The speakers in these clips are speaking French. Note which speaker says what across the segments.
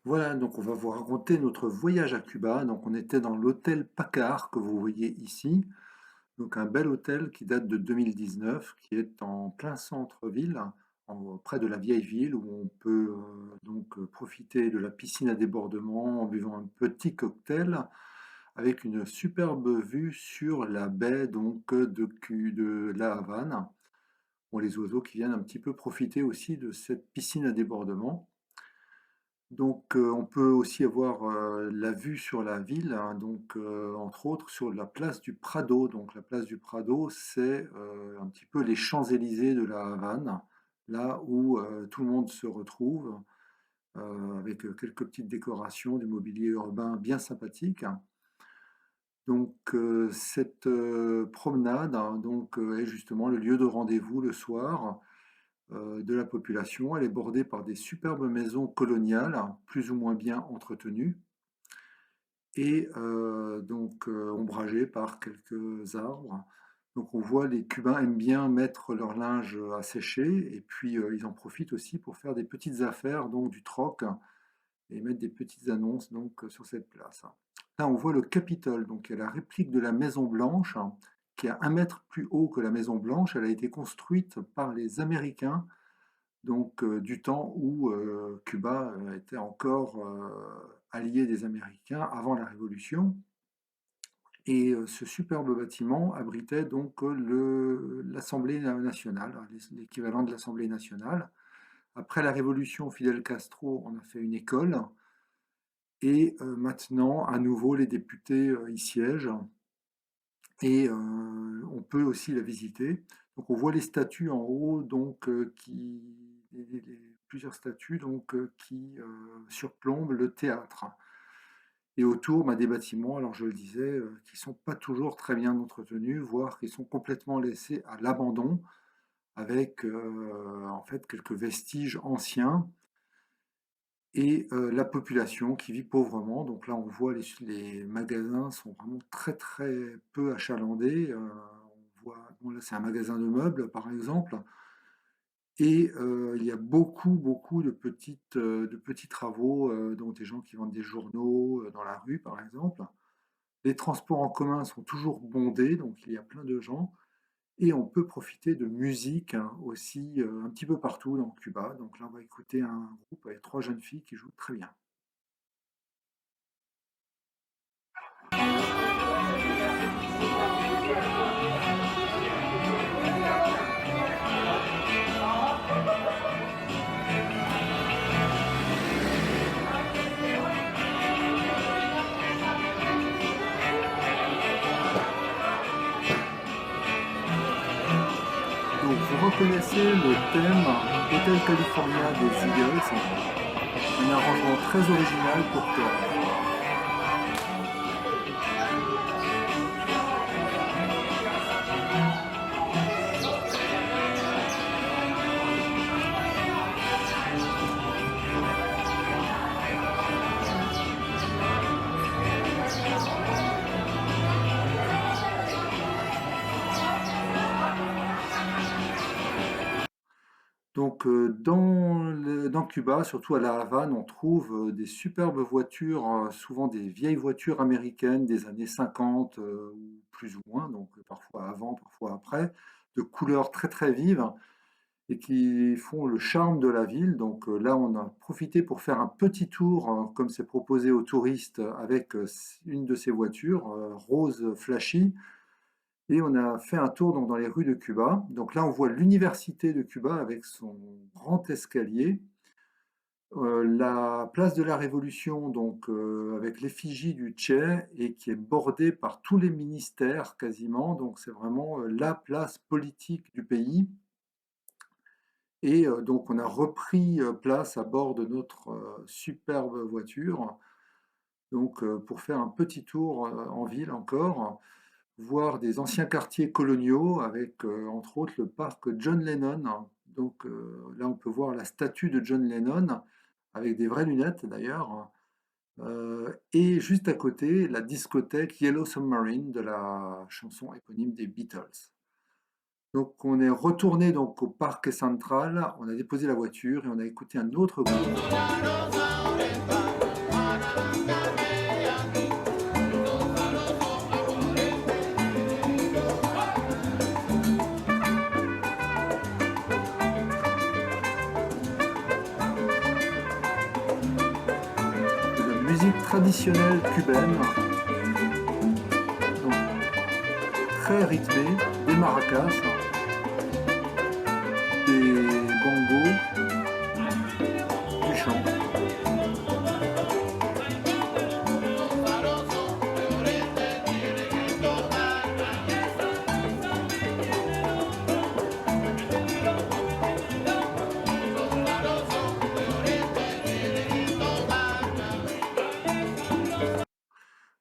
Speaker 1: Voilà, donc on va vous raconter notre voyage à Cuba. Donc on était dans l'hôtel Paccard que vous voyez ici. Donc un bel hôtel qui date de 2019, qui est en plein centre-ville, près de la vieille ville, où on peut profiter de la piscine à débordement en buvant un petit cocktail avec une superbe vue sur la baie de La Havane. Bon, les oiseaux qui viennent un petit peu profiter aussi de cette piscine à débordement. Donc, on peut aussi avoir, la vue sur la ville, hein, entre autres sur la place du Prado. Donc la place du Prado, c'est, un petit peu les Champs-Élysées de la Havane, là où, tout le monde se retrouve, avec, quelques petites décorations, du mobilier urbain bien sympathique. Donc, cette, promenade, hein, est justement le lieu de rendez-vous le soir, de la population. Elle est bordée par des superbes maisons coloniales, plus ou moins bien entretenues et ombragées par quelques arbres. Donc on voit les Cubains aiment bien mettre leur linge à sécher et puis ils en profitent aussi pour faire des petites affaires, donc du troc, et mettre des petites annonces sur cette place. Là, on voit le Capitole, donc il y a la réplique de la Maison Blanche, qui est à 1 mètre plus haut que la Maison Blanche. Elle a été construite par les Américains du temps où Cuba était encore allié des Américains avant la Révolution. Et ce superbe bâtiment abritait l'Assemblée nationale, l'équivalent de l'Assemblée nationale. Après la Révolution, Fidel Castro en a fait une école. Et maintenant, à nouveau, les députés y siègent. Et on peut aussi la visiter. Donc on voit les statues en haut, plusieurs statues qui surplombent le théâtre. Et autour, des bâtiments, alors je le disais, qui sont pas toujours très bien entretenus, voire qui sont complètement laissés à l'abandon, avec en fait quelques vestiges anciens et la population qui vit pauvrement. Donc là, on voit les magasins sont vraiment très très peu achalandés. On voit, bon là, c'est un magasin de meubles, par exemple, et il y a beaucoup beaucoup de petits travaux, donc des gens qui vendent des journaux dans la rue, par exemple. Les transports en commun sont toujours bondés, donc il y a plein de gens. Et on peut profiter de musique, hein, aussi un petit peu partout dans Cuba. Donc là, on va écouter un groupe avec trois jeunes filles qui jouent très bien. Donc vous reconnaissez le thème Hotel California des Eagles, un arrangement très original pour chœur. Dans Cuba, surtout à La Havane, on trouve des superbes voitures, souvent des vieilles voitures américaines des années 50, ou plus ou moins, donc parfois avant, parfois après, de couleurs très très vives et qui font le charme de la ville. Donc là, on a profité pour faire un petit tour, comme c'est proposé aux touristes, avec une de ces voitures, rose flashy. Et on a fait un tour dans les rues de Cuba. Donc là, on voit l'université de Cuba avec son grand escalier. La place de la Révolution, avec l'effigie du Che et qui est bordée par tous les ministères quasiment. Donc c'est vraiment la place politique du pays. Et donc on a repris place à bord de notre superbe voiture, pour faire un petit tour en ville encore, voir des anciens quartiers coloniaux avec entre autres le parc John Lennon. Là on peut voir la statue de John Lennon avec des vraies lunettes d'ailleurs. Et juste à côté, la discothèque Yellow Submarine de la chanson éponyme des Beatles. Donc on est retourné donc au parc central, on a déposé la voiture et on a écouté un autre groupe. De la musique traditionnelle cubaine, donc très rythmée, des maracas, des bongos, du chant.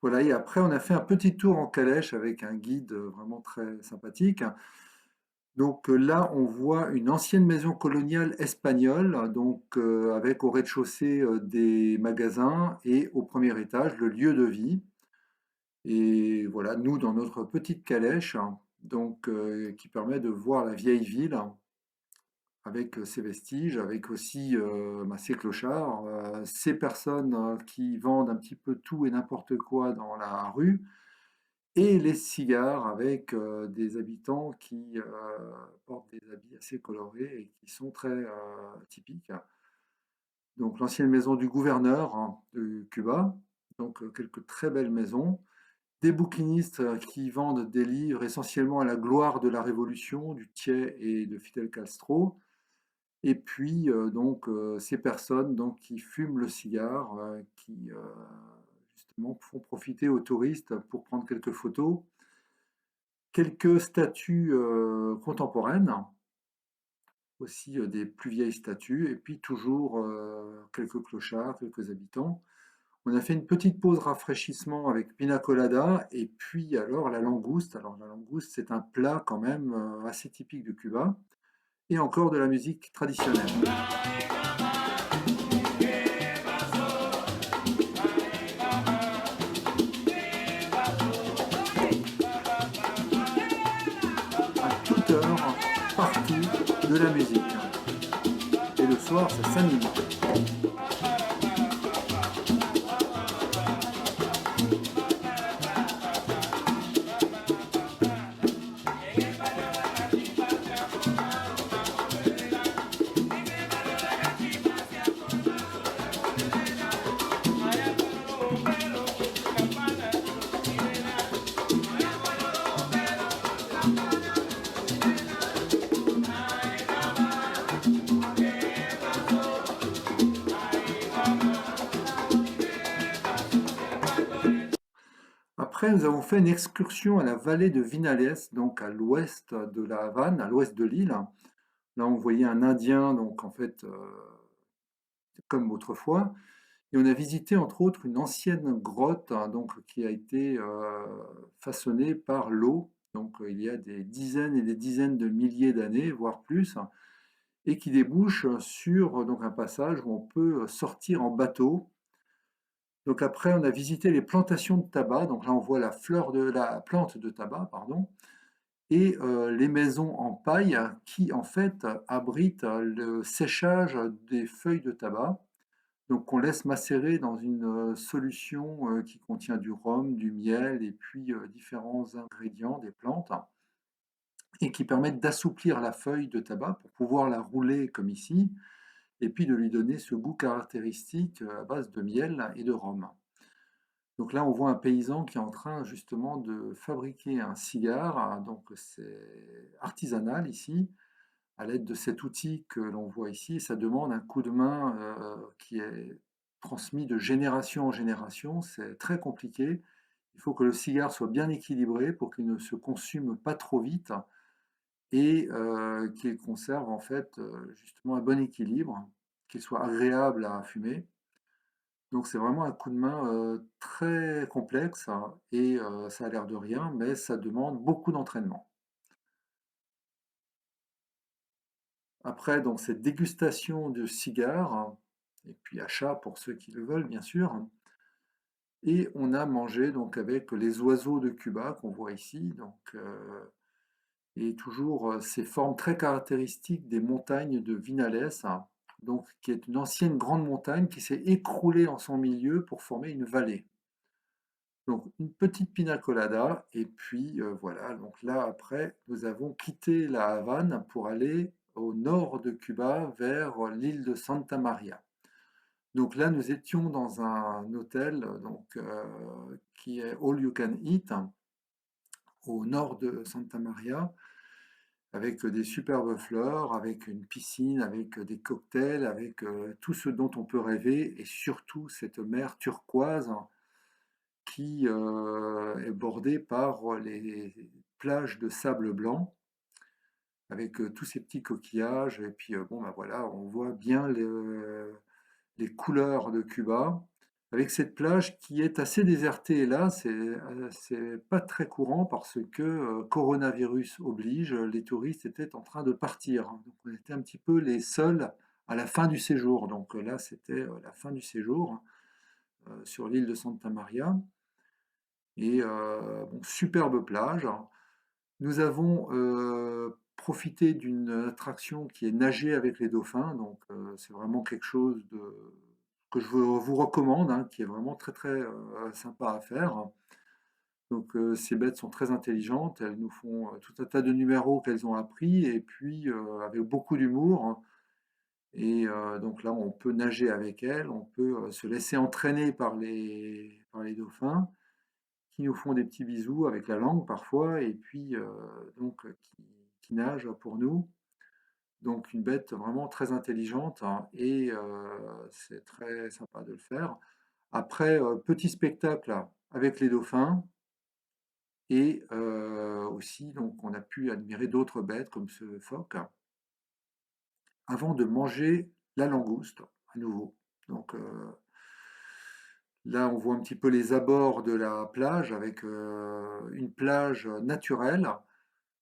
Speaker 1: Voilà, et après on a fait un petit tour en calèche avec un guide vraiment très sympathique. Donc là, on voit une ancienne maison coloniale espagnole, donc avec au rez-de-chaussée des magasins et au premier étage le lieu de vie. Et voilà, nous dans notre petite calèche, donc qui permet de voir la vieille ville avec ses vestiges, avec aussi ses clochards, ces personnes qui vendent un petit peu tout et n'importe quoi dans la rue, et les cigares avec des habitants qui portent des habits assez colorés et qui sont très typiques. Donc l'ancienne maison du gouverneur de Cuba, donc quelques très belles maisons, des bouquinistes qui vendent des livres essentiellement à la gloire de la Révolution, du Che et de Fidel Castro, et puis ces personnes donc, qui fument le cigare, qui justement font profiter aux touristes pour prendre quelques photos. Quelques statues contemporaines, aussi des plus vieilles statues, et puis toujours quelques clochards, quelques habitants. On a fait une petite pause rafraîchissement avec pina colada, et puis alors la langouste. Alors la langouste, c'est un plat quand même assez typique de Cuba, et encore de la musique traditionnelle. À toute heure, partout, de la musique. Et le soir, ça s'anime. Après, nous avons fait une excursion à la vallée de Vinales, donc à l'ouest de la Havane, à l'ouest de l'île. Là, on voyait un Indien, donc en fait, comme autrefois. Et on a visité entre autres une ancienne grotte, donc, qui a été façonnée par l'eau, donc il y a des dizaines et des dizaines de milliers d'années, voire plus, et qui débouche sur donc, un passage où on peut sortir en bateau. Donc après, on a visité les plantations de tabac. Donc là, on voit la plante de tabac, pardon, et les maisons en paille qui, en fait, abritent le séchage des feuilles de tabac. Donc on laisse macérer dans une solution qui contient du rhum, du miel et puis différents ingrédients des plantes et qui permettent d'assouplir la feuille de tabac pour pouvoir la rouler comme ici et puis de lui donner ce goût caractéristique à base de miel et de rhum. Donc là, on voit un paysan qui est en train justement de fabriquer un cigare, donc c'est artisanal ici, à l'aide de cet outil que l'on voit ici. Ça demande un coup de main qui est transmis de génération en génération. C'est très compliqué. Il faut que le cigare soit bien équilibré pour qu'il ne se consume pas trop vite et qu'il conserve en fait justement un bon équilibre, qu'il soit agréable à fumer. Donc c'est vraiment un coup de main très complexe et ça a l'air de rien, mais ça demande beaucoup d'entraînement. Après, donc cette dégustation de cigares, et puis achat pour ceux qui le veulent, bien sûr. Et on a mangé donc avec les oiseaux de Cuba qu'on voit ici. Donc et toujours ces formes très caractéristiques des montagnes de Vinales, hein, donc qui est une ancienne grande montagne qui s'est écroulée en son milieu pour former une vallée. Donc une petite pina colada et puis, voilà, donc là après nous avons quitté la Havane pour aller au nord de Cuba vers l'île de Santa Maria. Donc là nous étions dans un hôtel qui est all you can eat, hein, au nord de Santa Maria, avec des superbes fleurs, avec une piscine, avec des cocktails, avec tout ce dont on peut rêver, et surtout cette mer turquoise qui est bordée par les plages de sable blanc, avec tous ces petits coquillages, et puis bon, bah voilà, on voit bien les couleurs de Cuba, avec cette plage qui est assez désertée. Là, c'est pas très courant parce que coronavirus oblige, les touristes étaient en train de partir. Donc on était un petit peu les seuls à la fin du séjour. Donc là, c'était la fin du séjour sur l'île de Santa Maria. Et bon, superbe plage. Nous avons profité d'une attraction qui est nager avec les dauphins. Donc c'est vraiment quelque chose que je vous recommande, hein, qui est vraiment très très sympa à faire. Donc ces bêtes sont très intelligentes, elles nous font tout un tas de numéros qu'elles ont appris et puis avec beaucoup d'humour. Et donc là, on peut nager avec elles, on peut se laisser entraîner par les dauphins qui nous font des petits bisous avec la langue parfois et puis qui nagent pour nous. Donc une bête vraiment très intelligente, hein, et c'est très sympa de le faire. Après, petit spectacle là, avec les dauphins et aussi donc on a pu admirer d'autres bêtes comme ce phoque, hein, avant de manger la langouste à nouveau. Donc là, on voit un petit peu les abords de la plage avec une plage naturelle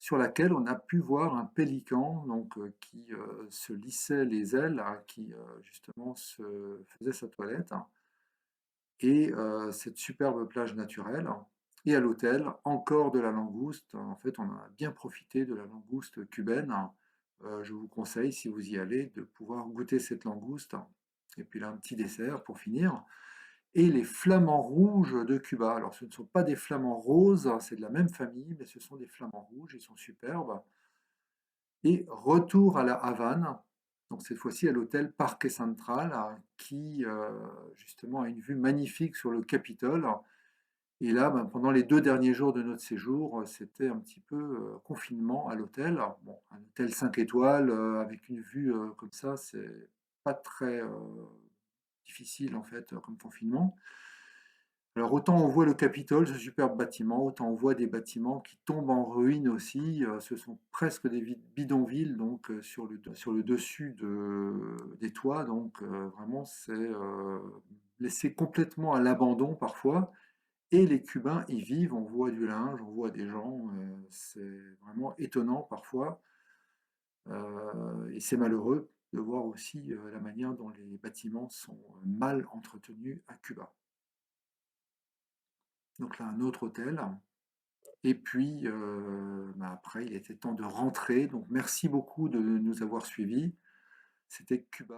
Speaker 1: sur laquelle on a pu voir un pélican donc, qui se lissait les ailes, hein, qui justement se faisait sa toilette, hein, et cette superbe plage naturelle. Et à l'hôtel, encore de la langouste. En fait, on a bien profité de la langouste cubaine. Je vous conseille, si vous y allez, de pouvoir goûter cette langouste. Et puis là, un petit dessert pour finir. Et les flamants rouges de Cuba. Alors, ce ne sont pas des flamants roses, c'est de la même famille, mais ce sont des flamants rouges, ils sont superbes. Et retour à la Havane, donc cette fois-ci à l'hôtel Parque Central, hein, qui justement a une vue magnifique sur le Capitole. Et là, ben, pendant les 2 derniers jours de notre séjour, c'était un petit peu confinement à l'hôtel. Bon, un hôtel 5 étoiles avec une vue comme ça, c'est pas très difficile en fait comme confinement. Alors autant on voit le Capitole, ce superbe bâtiment, autant on voit des bâtiments qui tombent en ruine aussi. Ce sont presque des bidonvilles donc sur le dessus des toits. Donc vraiment c'est laissé complètement à l'abandon parfois. Et les Cubains y vivent, on voit du linge, on voit des gens. C'est vraiment étonnant parfois. Et c'est malheureux de voir aussi la manière dont les bâtiments sont mal entretenus à Cuba. Donc là, un autre hôtel. Et puis, bah, après, il était temps de rentrer. Donc, merci beaucoup de nous avoir suivis. C'était Cuba.